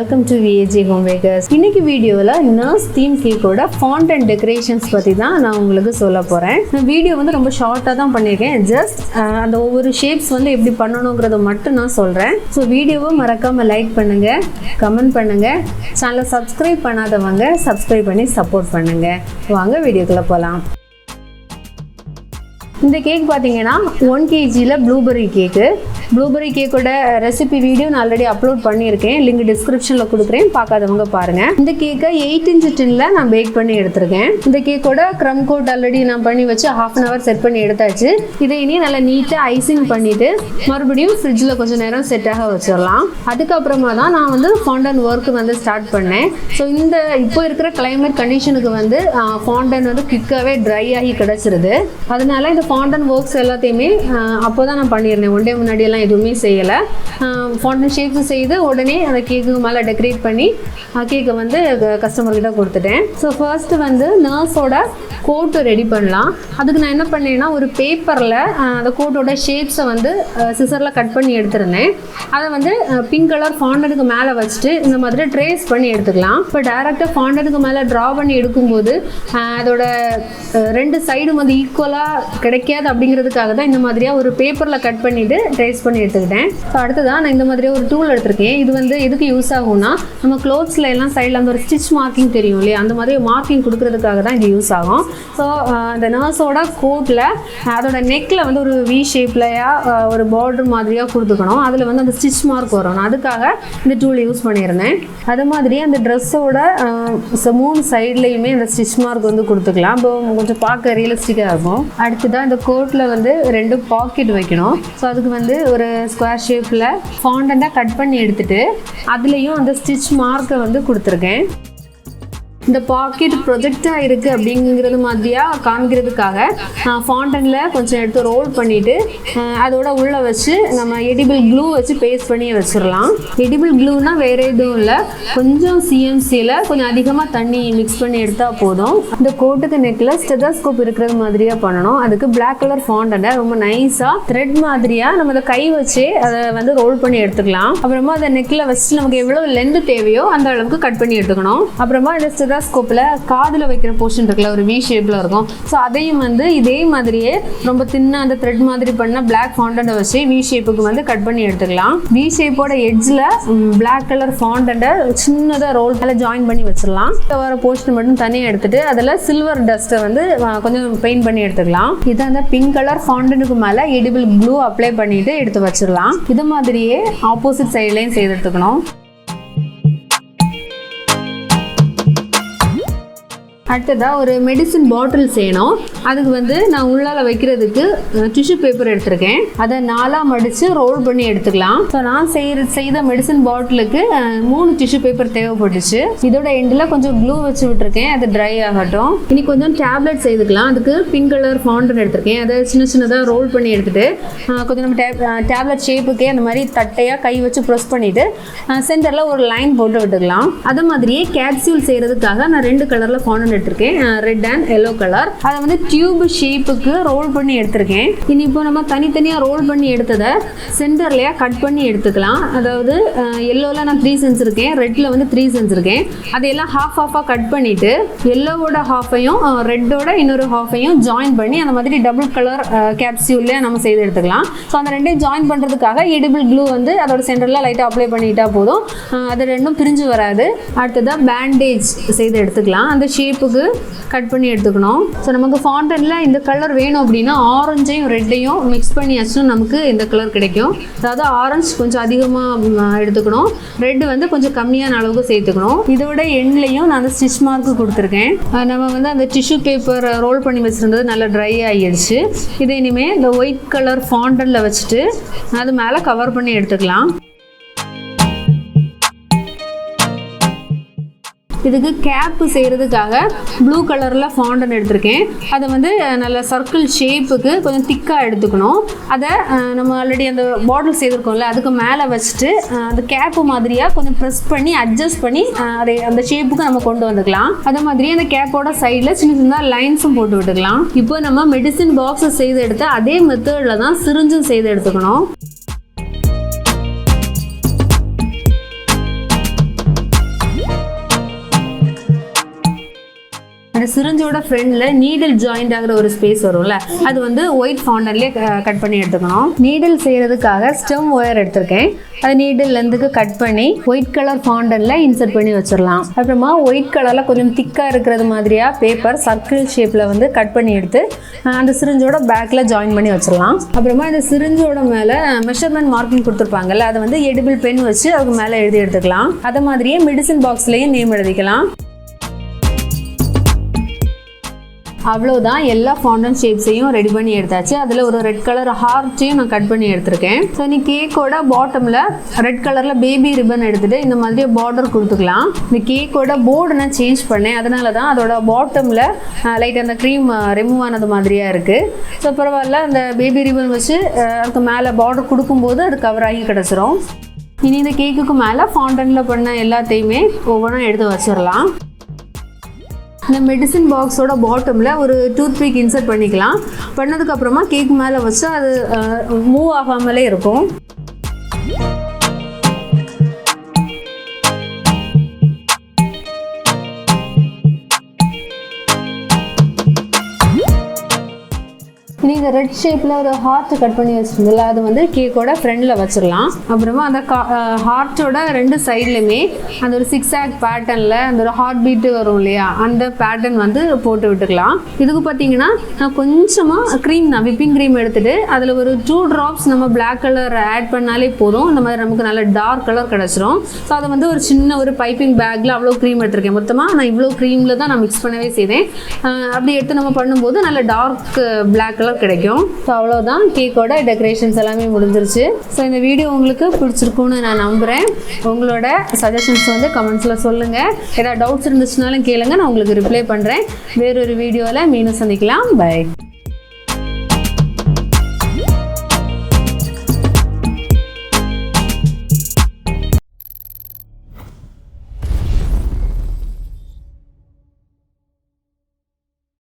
Welcome to VAG home makers. இன்னைக்கு வீடியோவில் nurse theme கேக்கோட ஃபாண்டன்ட் டெக்கரேஷன்ஸ் பற்றி தான் நான் உங்களுக்கு சொல்ல போகிறேன். வீடியோ வந்து ரொம்ப ஷார்ட்டாக தான் பண்ணியிருக்கேன். ஜஸ்ட் அந்த ஒவ்வொரு ஷேப்ஸ் வந்து எப்படி பண்ணணுங்கிறத மட்டும் நான் சொல்கிறேன். ஸோ வீடியோவை மறக்காமல் லைக் பண்ணுங்கள், கமெண்ட் பண்ணுங்கள், சேனலை சப்ஸ்கிரைப் பண்ணாதவங்க சப்ஸ்கிரைப் பண்ணி சப்போர்ட் பண்ணுங்கள். வாங்க வீடியோக்குள்ளே போகலாம். இந்த கேக் பார்த்தீங்கன்னா 1 kg ப்ளூபெர்ரி கேக்கு. ப்ளூபெர்ரி கேக்கோட ரெசிபி வீடியோ நான் ஆல்ரெடி அப்லோட் பண்ணியிருக்கேன். லிங்க் டிஸ்கிரிப்ஷனில் கொடுக்குறேன், பார்க்காதவங்க பாருங்கள். இந்த கேக்கை 8 inch டின்ல நான் பேக் பண்ணி எடுத்திருக்கேன். இந்த கேக்கோட க்ரம் கோட் ஆல்ரெடி நான் பண்ணி வச்சு 1/2 hour செட் பண்ணி எடுத்தாச்சு. இதை இனி நல்லா நீட்டாக ஐசிங் பண்ணிவிட்டு மறுபடியும் ஃப்ரிட்ஜில் கொஞ்சம் நேரம் செட்டாக வச்சிடலாம். அதுக்கப்புறமா தான் நான் வந்து ஃபாண்டன் ஒர்க்கு வந்து ஸ்டார்ட் பண்ணேன். ஸோ இந்த இப்போ இருக்கிற கிளைமேட் கண்டிஷனுக்கு வந்து ஃபாண்டன் வந்து குயிக்காகவே ட்ரை ஆகி கிடச்சிருது. அதனால இந்த ஃபாண்டன் ஒர்க்ஸ் எல்லாத்தையுமே அப்போ தான் நான் பண்ணியிருந்தேன். ஒன் டே முன்னாடியெல்லாம் எதுவுமே செய்யலை. ஃபாண்டன் ஷேப்ஸ் செய்து உடனே அந்த கேக்குக்கு மேலே டெக்கரேட் பண்ணி கேக்கை வந்து கஸ்டமர்கிட்ட கொடுத்துட்டேன். ஸோ ஃபர்ஸ்ட் வந்து நர்ஸோட கோட்டு ரெடி பண்ணலாம். அதுக்கு நான் என்ன பண்ணேன்னா ஒரு பேப்பரில் அந்த கோட்டோட ஷேப்ஸை வந்து சிசரில் கட் பண்ணி எடுத்துருந்தேன். அதை வந்து பிங்க் கலர் ஃபாண்டனுக்கு மேலே வச்சுட்டு இந்த மாதிரி ட்ரேஸ் பண்ணி எடுத்துக்கலாம். இப்போ டேரெக்டாக ஃபாண்டனுக்கு மேலே ட்ரா பண்ணி எடுக்கும்போது அதோட 2 சைடும் வந்து ஈக்குவலாக கிடைக்காது. அப்படிங்கிறதுக்காக தான் இந்த மாதிரியாக ஒரு பேப்பரில் கட் பண்ணிவிட்டு ட்ரேஸ் பண்ணி எடுத்துக்கிட்டேன். ஸோ அடுத்ததான் நான் இந்த மாதிரியே ஒரு டூல் எடுத்திருக்கேன். இது வந்து எதுக்கு யூஸ் ஆகும்னா நம்ம க்ளோத்ஸில் எல்லாம் சைடில் அந்த ஒரு ஸ்டிச் மார்க்கிங் தெரியும் இல்லையா, அந்த மாதிரி மார்க்கிங் கொடுக்கறதுக்காக தான் இது யூஸ் ஆகும். ஸோ அந்த நர்ஸோட கோட்டில் அதோட நெக்கில் வந்து ஒரு வி ஷேப்லையா ஒரு பார்டர் மாதிரியாக கொடுத்துக்கணும். அதில் வந்து அந்த ஸ்டிச் மார்க் வரும். அதுக்காக இந்த டூல் யூஸ் பண்ணியிருந்தேன். அது மாதிரி அந்த ட்ரெஸ்ஸோட 3 சைட்லேயுமே அந்த ஸ்டிச் மார்க் வந்து கொடுத்துக்கலாம். இப்போ கொஞ்சம் பார்க்க ரியலிஸ்டிக்காக இருக்கும். அடுத்ததான் இந்த கோட்டில் வந்து 2 பாக்கெட் வைக்கணும். ஸோ அதுக்கு வந்து ஒரு ஸ்கொயர் ஷேப்பில் ஃபாண்டண்டாக கட் பண்ணி எடுத்துகிட்டு அதுலேயும் அந்த ஸ்டிச் மார்க்கை வந்து கொடுத்துருக்கேன். இந்த பாக்கெட் ப்ரொஜெக்டாக இருக்குது அப்படிங்கிறது மாதிரியாக காமிக்கிறதுக்காக ஃபாண்டனில் கொஞ்சம் எடுத்து ரோல் பண்ணிவிட்டு அதோட உள்ளே வச்சு நம்ம எடிபிள் க்ளூ வச்சு பேஸ்ட் பண்ணி வச்சிடலாம். எடிபிள் க்ளூனா வேறு எதுவும் இல்லை, கொஞ்சம் சிஎம்சியில் கொஞ்சம் அதிகமாக தண்ணி மிக்ஸ் பண்ணி எடுத்தால் போதும். இந்த கோட்டுக்கு நெக்கில் ஸ்டெதோஸ்கோப் இருக்கிறது மாதிரியாக பண்ணணும். அதுக்கு பிளாக் கலர் ஃபாண்டனை ரொம்ப நைஸாக த்ரெட் மாதிரியாக நம்ம அதை கை வச்சு அதை வந்து ரோல் பண்ணி எடுத்துக்கலாம். அப்புறமா அதை நெக்கில் வச்சு நமக்கு எவ்வளோ லென்த் தேவையோ அந்த அளவுக்கு கட் பண்ணி எடுத்துக்கணும். அப்புறமா இந்த ஸ்டெதோஸ்கோப்பில் காதில் வைக்கிற போர்ஷன் இருக்குல்ல, ஒரு வி ஷேப்பில் இருக்கும். ஸோ அதையும் வந்து இதே மாதிரியே ரொம்ப தின்னாக அந்த த்ரெட் மாதிரி பண்ண பிளாக் ஃபாண்டன்ட்டை வச்சு வி ஷேப்புக்கு வந்து கட் பண்ணி எடுத்துக்கலாம். வி ஷேப்போட எட்ஜில் பிளாக் கலர் ஃபாண்டன்ட்டை சின்னதாக ரோல் மேலே ஜாயின் பண்ணி வச்சிடலாம். வர போர்ஷன் மட்டும் தனியாக எடுத்துட்டு அதில் சில்வர் டஸ்ட்டை வந்து கொஞ்சம் பெயிண்ட் பண்ணி எடுத்துக்கலாம். இதை அந்த பிங்க் கலர் ஃபாண்டனுக்கு மேலே எடிபிள் க்ளூ அப்ளை பண்ணிட்டு எடுத்து வச்சிடலாம். இது மாதிரியே ஆப்போசிட் சைட்லையும் செய்து எடுத்துக்கணும். அடுத்ததாக ஒரு மெடிசின் பாட்டில் செய்யணும். அதுக்கு வந்து நான் உள்ளால வைக்கிறதுக்கு டிஷ்யூ பேப்பர் எடுத்திருக்கேன். அதை 4ஆக மடித்து ரோல் பண்ணி எடுத்துக்கலாம். ஸோ நான் செய்த மெடிசின் பாட்டிலுக்கு 3 டிஷ்யூ பேப்பர் தேவைப்பட்டுச்சு. இதோட எண்டில் கொஞ்சம் க்ளூ வச்சு விட்டுருக்கேன், அது ட்ரை ஆகட்டும். இனி கொஞ்சம் டேப்லெட் செய்துக்கலாம். அதுக்கு பிங்க் கலர் ஃபாண்டன் எடுத்திருக்கேன். அதை சின்னதாக ரோல் பண்ணி எடுத்துகிட்டு கொஞ்சம் நம்ம டேப்லெட் ஷேப்புக்கே அந்த மாதிரி தட்டையாக கை வச்சு ப்ரெஸ் பண்ணிவிட்டு சென்டரில் ஒரு லைன் போட்டு விட்டுக்கலாம். அது மாதிரியே கேப்சியூல் செய்கிறதுக்காக நான் 2 கலரில் ஃபாண்டன் எடுத்திருக்கேன், ரெட் அண்ட் எல்லோ கலர். அதை வந்து டியூப் ஷேப்புக்கு ரோல் பண்ணி எடுத்திருக்கேன். இனி இப்போ நம்ம தனித்தனியாக ரோல் பண்ணி எடுத்ததை சென்டர்லையாக கட் பண்ணி எடுத்துக்கலாம். அதாவது எல்லோவில் நான் 3 செஞ்சுருக்கேன், ரெட்டில் வந்து 3 செஞ்சுருக்கேன். அதையெல்லாம் ஹாஃபாக கட் பண்ணிவிட்டு எல்லோவோட ஹாஃபையும் ரெட்டோட இன்னொரு ஹாஃபையும் ஜாயின் பண்ணி அந்த மாதிரி டபுள் கலர் கேப்சியூல்ல நம்ம செய்து எடுத்துக்கலாம். ஸோ அந்த 2ஐயும் ஜாயின் பண்ணுறதுக்காக எடிபிள் க்ளூ வந்து அதோட சென்டரில் லைட்டாக அப்ளை பண்ணிட்டா போதும். அது 2ம் பிரிஞ்சு வராது. அடுத்ததாக பேண்டேஜ் செய்து எடுத்துக்கலாம். அந்த ஷேப்புக்கு கட் பண்ணி எடுத்துக்கணும். ஸோ நமக்கு ஃபாண்டனில் இந்த கலர் வேணும் அப்படின்னா ஆரஞ்சையும் ரெட்டையும் மிக்ஸ் பண்ணியாச்சுன்னா நமக்கு இந்த கலர் கிடைக்கும். அதாவது ஆரஞ்சு கொஞ்சம் அதிகமாக எடுத்துக்கணும், ரெட் வந்து கொஞ்சம் கம்மியான அளவுக்கு சேர்த்துக்கணும். இதோட எண்ட்லையும் நான் அந்த ஸ்டிச் மார்க்கு கொடுத்துருக்கேன். நம்ம வந்து அந்த டிஷ்யூ பேப்பர் ரோல் பண்ணி வச்சுருந்தது நல்லா ட்ரை ஆகிடுச்சு. இதை இனிமேல் இந்த ஒயிட் கலர் ஃபாண்டனில் வச்சுட்டு அது மேலே கவர் பண்ணி எடுத்துக்கலாம். இதுக்கு கேப்பு செய்கிறதுக்காக ப்ளூ கலரில் ஃபாண்டன் எடுத்திருக்கேன். அதை வந்து நல்ல சர்க்கிள் ஷேப்புக்கு கொஞ்சம் திக்காக எடுத்துக்கணும். அதை நம்ம ஆல்ரெடி அந்த பாட்டில் செய்திருக்கோம்ல அதுக்கு மேலே வச்சுட்டு அந்த கேப்பு மாதிரியாக கொஞ்சம் ப்ரெஸ் பண்ணி அட்ஜஸ்ட் பண்ணி அதை அந்த ஷேப்புக்கு நம்ம கொண்டு வந்துக்கலாம். அதே மாதிரி அந்த கேப்போட சைடில் சின்ன லைன்ஸும் போட்டு விட்டுக்கலாம். இப்போ நம்ம மெடிசின் பாக்ஸை செய்து எடுத்து அதே மெத்தடில் தான் சிரிஞ்சும் செய்து எடுத்துக்கணும். அந்த சிரிஞ்சோட ஃப்ரண்ட்ல நீடில் ஜாயிண்ட் ஆகிற ஒரு ஸ்பேஸ் வரும்ல, அது வந்து ஒயிட் ஃபாண்டன்லேயே கட் பண்ணி எடுத்துக்கணும். நீடில் செய்கிறதுக்காக ஸ்டெம் ஒயர் எடுத்திருக்கேன். அது நீடில் லென்த்துக்கு கட் பண்ணி ஒயிட் கலர் ஃபாண்டன்ல இன்சர்ட் பண்ணி வச்சிடலாம். அப்புறமா ஒயிட் கலரில் கொஞ்சம் திக்காக இருக்கிறது மாதிரியா பேப்பர் சர்க்கிள் ஷேப்பில் வந்து கட் பண்ணி எடுத்து அந்த சிரிஞ்சோட பேக்கில் ஜாயின் பண்ணி வச்சிடலாம். அப்புறமா இந்த சிரிஞ்சோட மேலே மெஷர்மெண்ட் மார்க்கிங் கொடுத்துருப்பாங்கல்ல, அதை வந்து எடிபிள் பென் வச்சு அதுக்கு மேலே எழுதி எடுத்துக்கலாம். அதை மாதிரியே மெடிசன் பாக்ஸ்லேயும் நேம் எழுதிக்கலாம். அவ்வளோதான், எல்லா ஃபாண்டன்ட் ஷேப்ஸையும் ரெடி பண்ணி எடுத்தாச்சு. அதில் ஒரு ரெட் கலர் ஹார்ட்டையும் நான் கட் பண்ணி எடுத்திருக்கேன். ஸோ நீ கேக்கோட பாட்டமில் ரெட் கலரில் பேபி ரிப்பன் எடுத்துகிட்டு இந்த மாதிரி பார்டர் கொடுத்துக்கலாம். இந்த கேக்கோட போர்டு நான் சேஞ்ச் பண்ணேன், அதனால தான் அதோட பாட்டமில் லைட் அந்த க்ரீம் ரிமூவ் ஆனது மாதிரியாக இருக்குது. ஸோ பரவாயில்ல, அந்த பேபி ரிப்பன் வச்சு அதுக்கு மேலே பார்டர் கொடுக்கும்போது அது கவர் ஆகி கிடச்சிரும். இனி இந்த கேக்குக்கு மேலே ஃபாண்டன்ட்டில் பண்ண எல்லாத்தையுமே ஒவ்வொன்றா எடுத்து வச்சிடலாம். இந்த மெடிசன் பாக்ஸோட பாட்டமில் ஒரு டூத் பிக் இன்சர்ட் பண்ணிக்கலாம். பண்ணதுக்கப்புறமா கேக் மேலே வச்சு அது மூவ் ஆகாமலே இருக்கும். இனி இந்த ரெட் ஷேப்பில் ஒரு ஹார்ட் கட் பண்ணி வச்சுருந்தோம்ல, அது வந்து கேக்கோட ஃப்ரண்டில் வச்சிடலாம். அப்புறமா அந்த ஹார்ட்டோட ரெண்டு சைட்லையுமே அந்த ஒரு 6 ஆக் பேட்டர்னில் அந்த ஒரு ஹார்ட் பீட்டு வரும் இல்லையா, அந்த பேட்டர்ன் வந்து போட்டு விட்டுக்கலாம். இதுக்கு பார்த்தீங்கன்னா நான் கொஞ்சமாக க்ரீம் தான், விப்பிங் க்ரீம் எடுத்துகிட்டு அதில் ஒரு 2 drops நம்ம பிளாக் கலர் ஆட் பண்ணாலே போதும். இந்த மாதிரி நமக்கு நல்ல டார்க் கலர் கிடச்சிரும். ஸோ அதை வந்து ஒரு சின்ன ஒரு பைப்பிங் பேக்கில் அவ்வளோ க்ரீம் எடுத்திருக்கேன். மொத்தமாக நான் இவ்வளோ க்ரீமில் தான் நான் மிக்ஸ் பண்ணவே செய்தேன். அப்படி எடுத்து நம்ம பண்ணும்போது நல்ல டார்க் பிளாக் கலர் கிடைக்கும். ஸோ அவ்வளோதான், கேக்கோட டெக்கரேஷன்ஸ் எல்லாமே முடிஞ்சிருச்சு. ஸோ இந்த வீடியோ உங்களுக்கு பிடிச்சிருக்குன்னு நான் நம்புகிறேன். உங்களோட சஜஷன்ஸ் வந்து கமெண்ட்ஸில் சொல்லுங்கள். ஏதாவது டவுட்ஸ் இருந்துச்சுனாலும் கேளுங்க, நான் உங்களுக்கு ரிப்ளை பண்ணுறேன். வேறொரு வீடியோவில் மீண்டும் சந்திக்கலாம். பை.